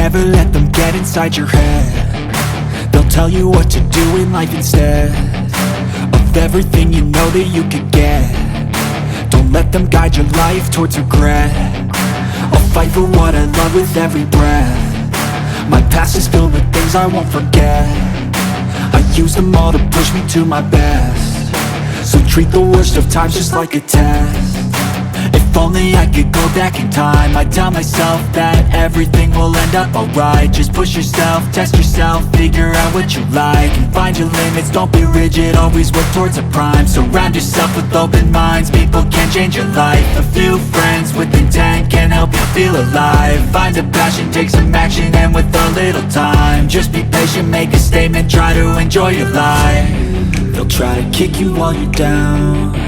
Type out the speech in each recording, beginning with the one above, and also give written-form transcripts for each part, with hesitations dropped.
never let them get inside your head. They'll tell you what to do in life instead of everything you know that you could get. Don't let them guide your life towards regret. I'll fight for what I love with every breath. My past is filled with things I won't forget. I use them all to push me to my best. So treat the worst of times just like a test. If only I could go back in time, I'd tell myself that everything will end up alright. Just push yourself, test yourself, figure out what you like, and find your limits, don't be rigid, always work towards a prime. Surround yourself with open minds, people can change your life. A few friends with intent can help you feel alive. Find a passion, take some action, and with a little time, just be patient, make a statement, try to enjoy your life. They'll try to kick you while you're down.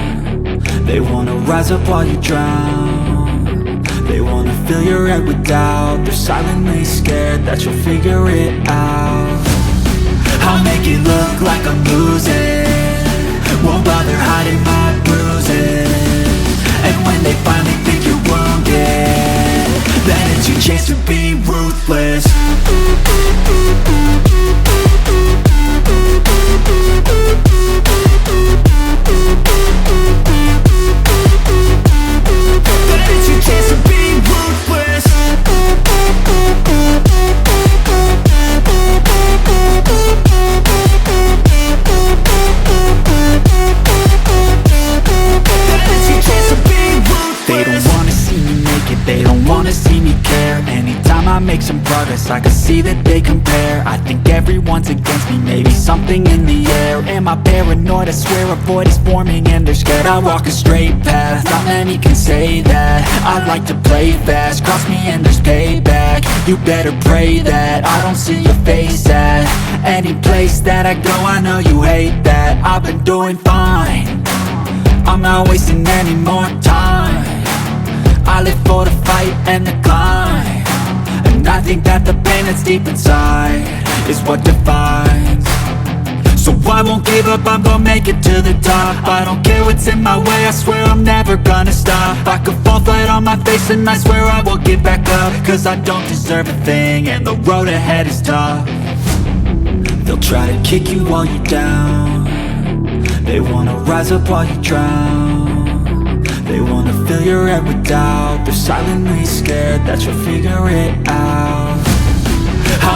They wanna rise up while you drown. They wanna fill your head with doubt. They're silently scared that you'll figure it out. I'll make it look like I'm losing, won't bother hiding my bruises. And when they finally think you're wounded, then it's your chance to be ruthless. They don't wanna see me care. Anytime I make some progress, I can see that they compare. I think everyone's against me, maybe something in the air. Am I paranoid? I swear a void is forming and they're scared. I walk a straight path, not many can say that. I like to play fast, cross me and there's payback. You better pray that I don't see your face at any place that I go. I know you hate that. I've been doing fine, I'm not wasting any more time. I live for the fight and the climb, and I think that the pain that's deep inside is what defines. So I won't give up, I'm gonna make it to the top. I don't care what's in my way, I swear I'm never gonna stop. I could fall flat on my face and I swear I will get back up, cause I don't deserve a thing and the road ahead is tough. They'll try to kick you while you're down. They wanna rise up while you drown. They wanna fill your head with doubt. They're silently scared that you'll figure it out.